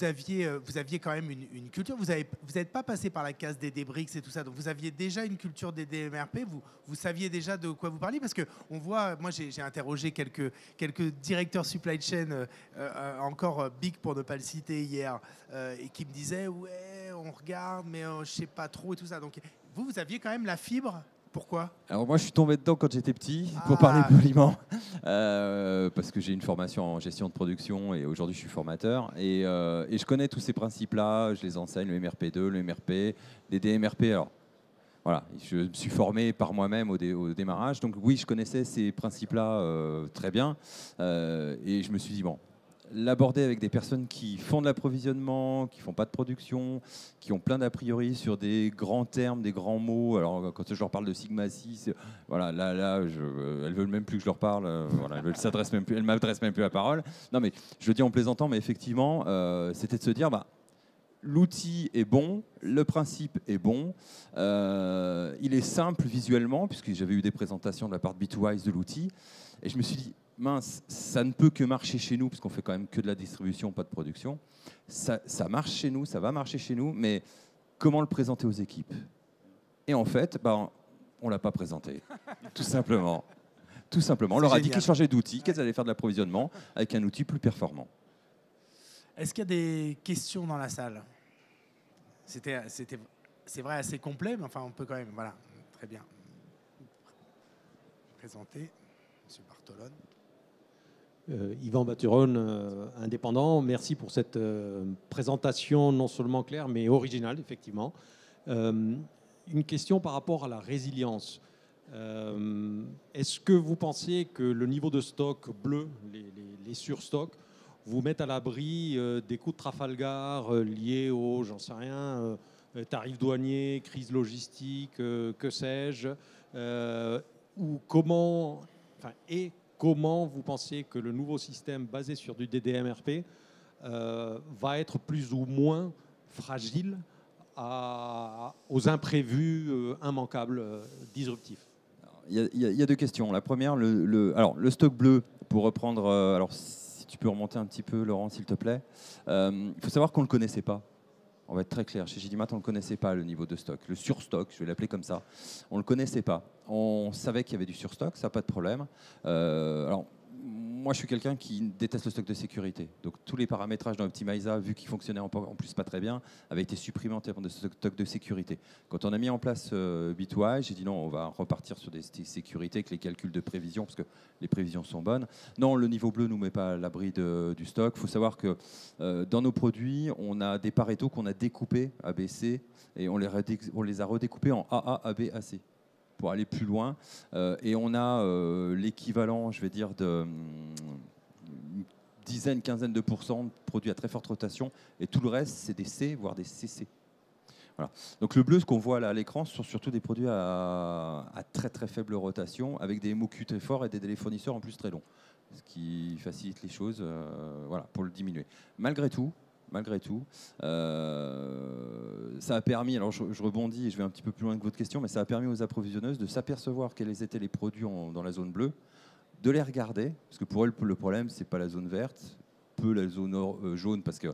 aviez quand même une culture. Vous n'êtes pas passé par la case des Dbrics et tout ça, donc vous aviez déjà une culture des DMRP. Vous saviez déjà de quoi vous parliez, parce que on voit. Moi, j'ai interrogé quelques directeurs supply chain, encore big pour ne pas le citer hier, et qui me disaient ouais, on regarde, mais je sais pas trop et tout ça. Donc vous aviez quand même la fibre. Pourquoi? Alors moi, je suis tombé dedans quand j'étais petit, pour parler poliment, parce que j'ai une formation en gestion de production et aujourd'hui je suis formateur. Et je connais tous ces principes-là, je les enseigne, le MRP2, le MRP, les DMRP. Alors voilà, je me suis formé par moi-même au démarrage. Donc oui, je connaissais ces principes-là très bien. Et je me suis dit, bon, l'aborder avec des personnes qui font de l'approvisionnement, qui font pas de production, qui ont plein d'a priori sur des grands termes, des grands mots. Alors quand je leur parle de Sigma 6, voilà, elles veulent même plus que je leur parle. Voilà, elles m'adressent même plus la parole. Non mais je le dis en plaisantant, mais effectivement, c'était de se dire, bah, l'outil est bon, le principe est bon, il est simple visuellement, puisque j'avais eu des présentations de la part de B2Wise de l'outil, et je me suis dit, mince, ça ne peut que marcher chez nous, parce qu'on fait quand même que de la distribution, pas de production. Ça marche chez nous, ça va marcher chez nous, mais comment le présenter aux équipes? Et en fait, on ne l'a pas présenté, tout simplement. Tout simplement. On leur a dit qu'ils changeaient d'outil, qu'elles allaient faire de l'approvisionnement avec un outil plus performant. Est-ce qu'il y a des questions dans la salle? C'est vrai, assez complet, mais enfin, on peut quand même. Voilà, très bien. Présenter, M. Bartolone. Yvan Baturon, indépendant. Merci pour cette présentation non seulement claire, mais originale, effectivement. Une question par rapport à la résilience. Est-ce que vous pensez que le niveau de stock bleu, les surstocks, vous mettent à l'abri des coups de Trafalgar liés aux, j'en sais rien, tarifs douaniers, crise logistique, que sais-je, ou comment vous pensez que le nouveau système basé sur du DDMRP va être plus ou moins fragile aux imprévus immanquables, disruptifs? Il y a deux questions. La première, le stock bleu, pour reprendre... alors, si tu peux remonter un petit peu, Laurent, s'il te plaît. Il faut savoir qu'on ne le connaissait pas. On va être très clair. Chez Gedimat, on ne le connaissait pas, le niveau de stock. Le surstock, je vais l'appeler comme ça. On ne le connaissait pas. On savait qu'il y avait du surstock, ça, pas de problème. Alors, moi, je suis quelqu'un qui déteste le stock de sécurité. Donc, tous les paramétrages dans Optimiza, vu qu'ils fonctionnaient en plus pas très bien, avaient été supprimés en termes de stock de sécurité. Quand on a mis en place B2I, j'ai dit non, on va repartir sur des sécurités avec les calculs de prévision, parce que les prévisions sont bonnes. Non, le niveau bleu ne nous met pas à l'abri du stock. Il faut savoir que dans nos produits, on a des Pareto qu'on a découpés A, B, C, et on les a redécoupés en AA, AB, AC. Pour aller plus loin. Et on a l'équivalent, je vais dire, de une dizaine, quinzaine de pourcents de produits à très forte rotation. Et tout le reste, c'est des C, voire des CC. Voilà. Donc le bleu, ce qu'on voit là à l'écran, ce sont surtout des produits à très très faible rotation, avec des MOQ très forts et des délais fournisseurs en plus très longs. Ce qui facilite les choses voilà, pour le diminuer. Malgré tout, ça a permis, alors je rebondis et je vais un petit peu plus loin que votre question, mais ça a permis aux approvisionneuses de s'apercevoir quels étaient les produits dans la zone bleue, de les regarder, parce que pour elles, le problème, c'est pas la zone verte, peu la zone jaune, parce que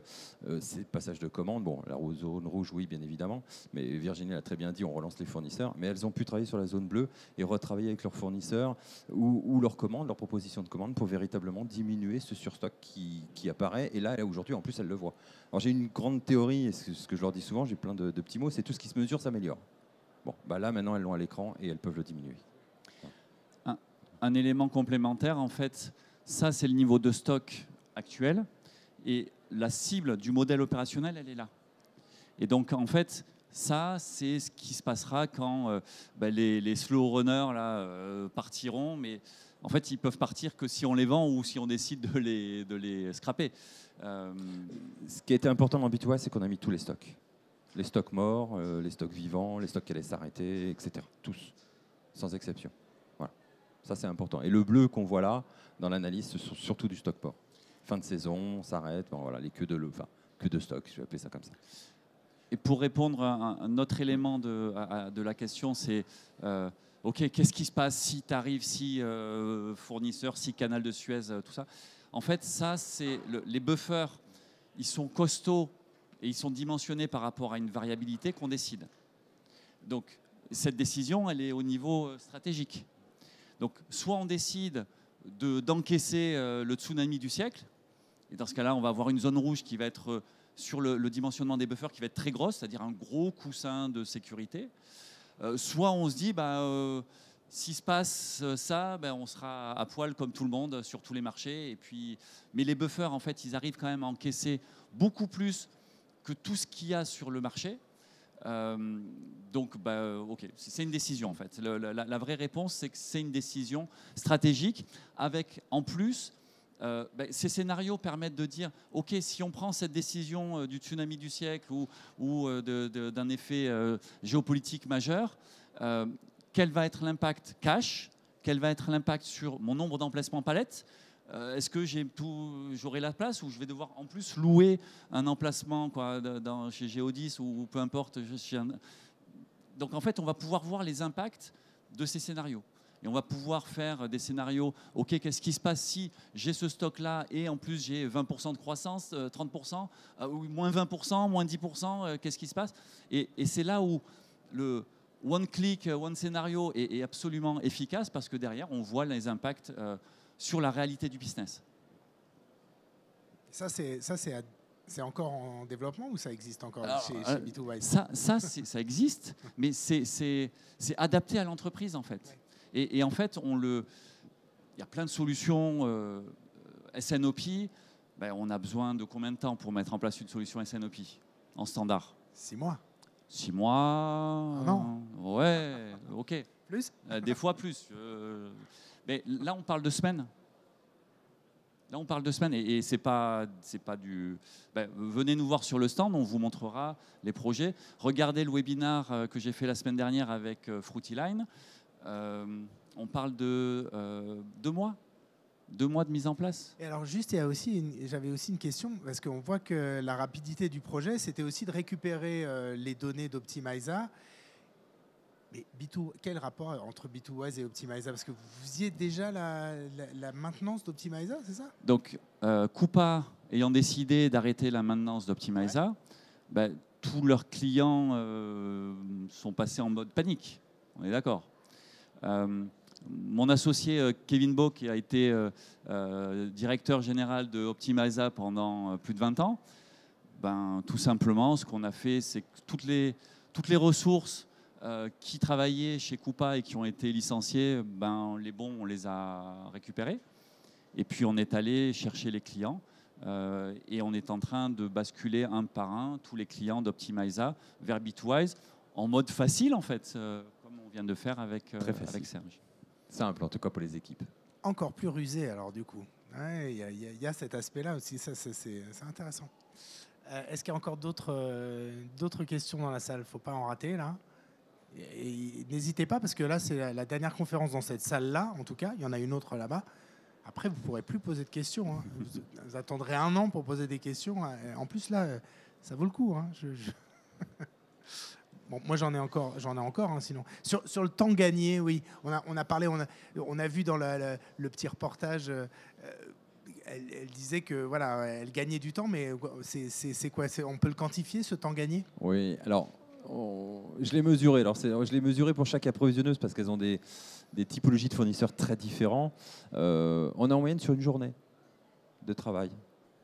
c'est le passage de commande. Bon, la zone rouge, oui, bien évidemment, mais Virginie l'a très bien dit, on relance les fournisseurs, mais elles ont pu travailler sur la zone bleue et retravailler avec leurs fournisseurs ou leurs commandes, leurs propositions de commandes pour véritablement diminuer ce surstock qui apparaît. Et là, aujourd'hui, en plus, elles le voient. Alors, j'ai une grande théorie, et ce que je leur dis souvent, j'ai plein de petits mots, c'est tout ce qui se mesure s'améliore. Bon, bah là, maintenant, elles l'ont à l'écran et elles peuvent le diminuer. Un élément complémentaire, en fait, ça, c'est le niveau de stock actuel, et la cible du modèle opérationnel, elle est là. Et donc, en fait, ça, c'est ce qui se passera quand les slow runners là, partiront, mais en fait, ils peuvent partir que si on les vend ou si on décide de les scraper. Ce qui a été important dans B2A, c'est qu'on a mis tous les stocks. Les stocks morts, les stocks vivants, les stocks qui allaient s'arrêter, etc. Tous, sans exception. Voilà. Ça, c'est important. Et le bleu qu'on voit là, dans l'analyse, ce sont surtout du stock mort. Fin de saison, on s'arrête, bon, voilà, les queues de stock, je vais appeler ça comme ça. Et pour répondre à un autre élément de la question, c'est OK, qu'est-ce qui se passe si tarif, si fournisseur, si canal de Suez, tout ça. En fait, ça, c'est les buffers, ils sont costauds et ils sont dimensionnés par rapport à une variabilité qu'on décide. Donc, cette décision, elle est au niveau stratégique. Donc, soit on décide d'encaisser le tsunami du siècle, et dans ce cas-là, on va avoir une zone rouge qui va être sur le dimensionnement des buffers qui va être très grosse, c'est-à-dire un gros coussin de sécurité. Soit on se dit, s'il se passe ça, on sera à poil comme tout le monde sur tous les marchés. Et puis, mais les buffers, en fait, ils arrivent quand même à encaisser beaucoup plus que tout ce qu'il y a sur le marché. Donc, OK, c'est une décision en fait. La vraie réponse, c'est que c'est une décision stratégique avec, en plus, ces scénarios permettent de dire, OK, si on prend cette décision du tsunami du siècle ou d'un effet géopolitique majeur, quel va être l'impact cash? Quel va être l'impact sur mon nombre d'emplacements palettes? Est-ce que j'aurai la place ou je vais devoir en plus louer un emplacement chez Geodis ou peu importe. Donc en fait, on va pouvoir voir les impacts de ces scénarios. Et on va pouvoir faire des scénarios, OK, qu'est-ce qui se passe si j'ai ce stock-là et en plus j'ai 20% de croissance, 30%, ou moins 20%, moins 10%, qu'est-ce qui se passe? Et c'est là où le one click, one scénario est absolument efficace parce que derrière, on voit les impacts sur la réalité du business. Ça, c'est encore en développement ou ça existe encore chez B2Y? Ça existe, mais c'est adapté à l'entreprise en fait. Ouais. Et en fait, il y a plein de solutions SNOP. On a besoin de combien de temps pour mettre en place une solution SNOP en standard? 6 mois. 6 mois. Ah non. Ouais, OK. Plus des fois plus. Mais là, on parle de semaines. Là, on parle de semaines et c'est pas du. Venez nous voir sur le stand, on vous montrera les projets. Regardez le webinar que j'ai fait la semaine dernière avec Fruityline. On parle de 2 mois. 2 mois de mise en place. Et alors juste, j'avais aussi une question, parce qu'on voit que la rapidité du projet, c'était aussi de récupérer les données d'Optimiza. Mais quel rapport entre B2Wise et Optimiza? Parce que vous faisiez déjà la maintenance d'Optimiza, c'est ça? Donc, Coupa ayant décidé d'arrêter la maintenance d'Optimiza, tous leurs clients sont passés en mode panique. On est d'accord. Mon associé Kevin Beau, qui a été directeur général de Optimiza pendant plus de 20 ans, tout simplement, ce qu'on a fait, c'est que toutes les ressources qui travaillaient chez Coupa et qui ont été licenciées, les bons, on les a récupérés. Et puis, on est allé chercher les clients et on est en train de basculer un par un tous les clients d'Optimiza vers Bitwise en mode facile, en fait, comme on vient de faire avec Serge. Simple, en tout cas pour les équipes. Encore plus rusé, alors, du coup. Il y a cet aspect-là aussi, ça, c'est intéressant. Est-ce qu'il y a encore d'autres questions dans la salle? Il ne faut pas en rater, là. Et n'hésitez pas, parce que là, c'est la dernière conférence dans cette salle-là, en tout cas. Il y en a une autre là-bas. Après, vous ne pourrez plus poser de questions. Hein. Vous attendrez 1 an pour poser des questions. En plus, là, ça vaut le coup. Hein. Bon, moi, j'en ai encore hein, sinon. Sur le temps gagné, oui. On a parlé, on a vu dans le petit reportage, elle disait que voilà, elle gagnait du temps, mais c'est quoi? On peut le quantifier, ce temps gagné? Oui, alors, je l'ai mesuré. Alors, je l'ai mesuré pour chaque approvisionneuse parce qu'elles ont des typologies de fournisseurs très différents. On est en moyenne sur une journée de travail.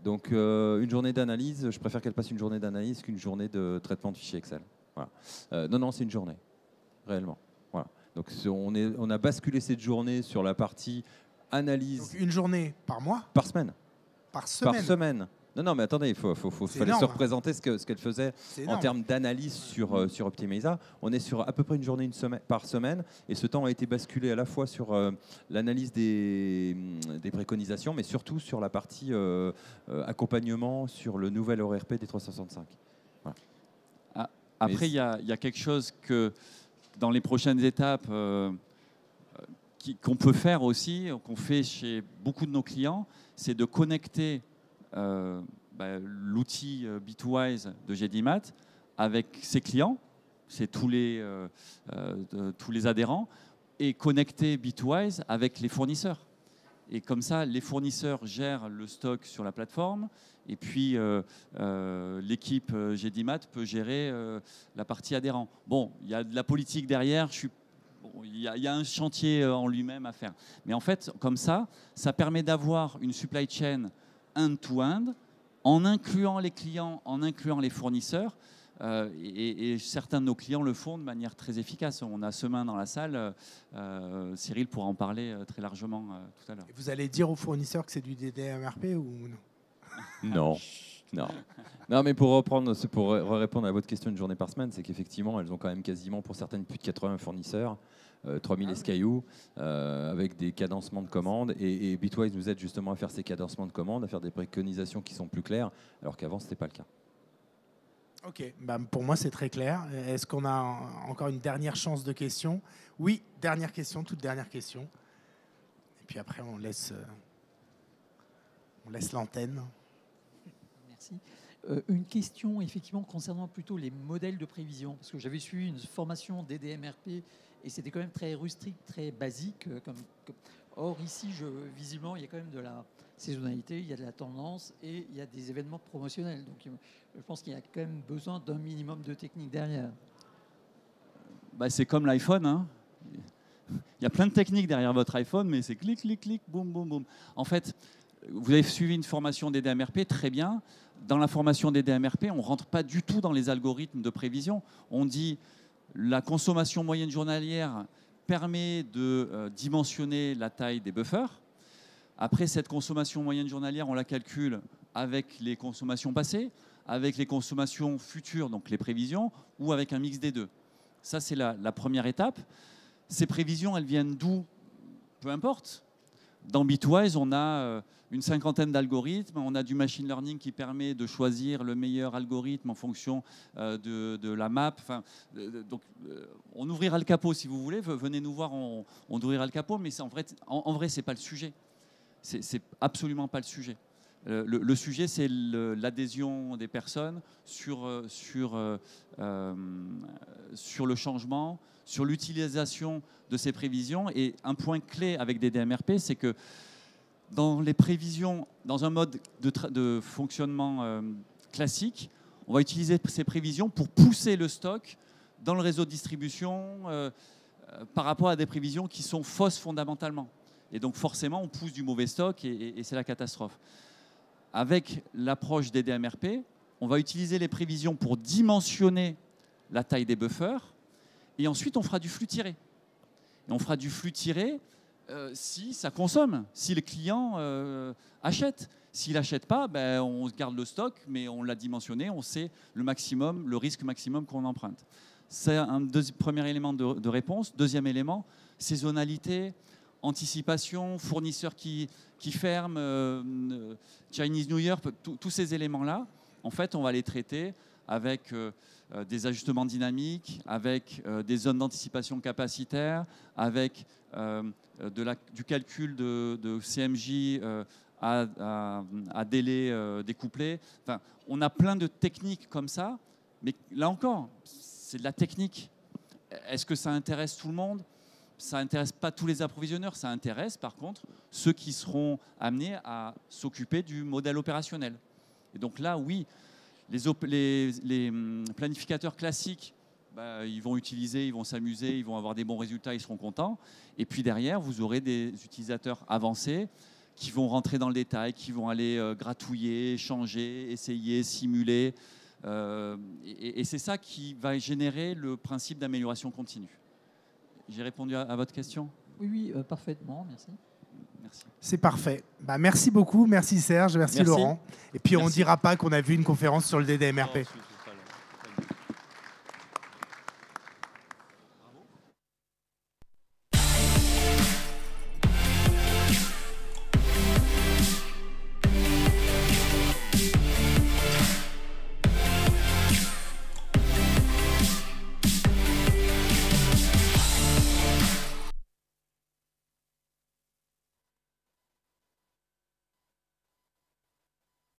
Donc, une journée d'analyse, je préfère qu'elle passe une journée d'analyse qu'une journée de traitement de fichiers Excel. Voilà. Non, c'est une journée, réellement. Voilà. Donc, on a basculé cette journée sur la partie analyse. Donc, une journée par mois? Par semaine. Par semaine? Par semaine. Non, mais attendez, il fallait se représenter ce qu'elle faisait en termes d'analyse sur Optimiza. On est sur à peu près une journée par semaine, et ce temps a été basculé à la fois sur l'analyse des préconisations, mais surtout sur la partie accompagnement sur le nouvel ORP des 365. Voilà. Après, il y a quelque chose que dans les prochaines étapes qu'on peut faire aussi, qu'on fait chez beaucoup de nos clients, c'est de connecter l'outil Bitwise de GDMAT avec ses clients, c'est tous les adhérents, et connecter Bitwise avec les fournisseurs. Et comme ça, les fournisseurs gèrent le stock sur la plateforme, et puis l'équipe GDMAT peut gérer la partie adhérent. Bon, il y a de la politique derrière, il y a un chantier en lui-même à faire. Mais en fait, comme ça permet d'avoir une supply chain end-to-end, en incluant les clients, en incluant les fournisseurs. Et certains de nos clients le font de manière très efficace. On a Semin dans la salle. Cyril pourra en parler très largement tout à l'heure. Vous allez dire aux fournisseurs que c'est du DDMRP ou non? Non. Non, mais pour répondre à votre question une journée par semaine, c'est qu'effectivement, elles ont quand même quasiment, pour certaines, plus de 80 fournisseurs, 3000 SKU, avec des cadencements de commandes. Et Bitwise nous aide justement à faire ces cadencements de commandes, à faire des préconisations qui sont plus claires, alors qu'avant, ce n'était pas le cas. Ok, pour moi, c'est très clair. Est-ce qu'on a encore une dernière chance de question? Oui, dernière question, toute dernière question. Et puis après, on laisse l'antenne. Merci. Une question effectivement concernant plutôt les modèles de prévision, parce que j'avais suivi une formation DDMRP et c'était quand même très rustique, très basique. Or ici, visiblement, il y a quand même de la saisonnalité, il y a de la tendance et il y a des événements promotionnels. Donc je pense qu'il y a quand même besoin d'un minimum de technique derrière. C'est comme l'iPhone, hein. Il y a plein de techniques derrière votre iPhone, mais c'est clic, clic, clic, boum, boum, boum. En fait, vous avez suivi une formation DDMRP, très bien. Dans la formation DDMRP, on ne rentre pas du tout dans les algorithmes de prévision. On dit la consommation moyenne journalière permet de dimensionner la taille des buffers. Après, cette consommation moyenne journalière, on la calcule avec les consommations passées, avec les consommations futures, donc les prévisions, ou avec un mix des deux. Ça, c'est la première étape. Ces prévisions, elles viennent d'où? Peu importe. Dans Bitwise, on a une 50aine d'algorithmes. On a du machine learning qui permet de choisir le meilleur algorithme en fonction de la map. Donc, on ouvrira le capot si vous voulez. Venez nous voir, on ouvrira le capot. Mais en vrai, ce n'est pas le sujet. C'est absolument pas le sujet. Le sujet, c'est l'adhésion des personnes sur le changement, sur l'utilisation de ces prévisions. Et un point clé avec des DMRP, c'est que dans les prévisions, dans un mode de fonctionnement classique, on va utiliser ces prévisions pour pousser le stock dans le réseau de distribution, par rapport à des prévisions qui sont fausses fondamentalement. Et donc forcément, on pousse du mauvais stock et c'est la catastrophe. Avec l'approche des DMRP, on va utiliser les prévisions pour dimensionner la taille des buffers et ensuite on fera du flux tiré. Et on fera du flux tiré si ça consomme, si le client achète. S'il n'achète pas, ben, on garde le stock, mais on l'a dimensionné, on sait le maximum, le risque maximum qu'on emprunte. C'est un premier élément de réponse. Deuxième élément, saisonnalité, anticipation, fournisseurs qui ferment, Chinese New Year, tous ces éléments-là, en fait, on va les traiter avec des ajustements dynamiques, avec des zones d'anticipation capacitaire, avec du calcul de CMJ à délai découplé. Enfin, on a plein de techniques comme ça, mais là encore, c'est de la technique. Est-ce que ça intéresse tout le monde ? Ça n'intéresse pas tous les approvisionneurs, ça intéresse par contre ceux qui seront amenés à s'occuper du modèle opérationnel. Et donc là, oui, les planificateurs classiques, ils vont utiliser, ils vont s'amuser, ils vont avoir des bons résultats, ils seront contents. Et puis derrière, vous aurez des utilisateurs avancés qui vont rentrer dans le détail, qui vont aller gratouiller, changer, essayer, simuler. Et c'est ça qui va générer le principe d'amélioration continue. J'ai répondu à votre question ? Oui, parfaitement, merci. Merci. C'est parfait. Merci beaucoup, merci Serge, merci Laurent. Et puis on ne dira pas qu'on a vu une conférence sur le DDMRP.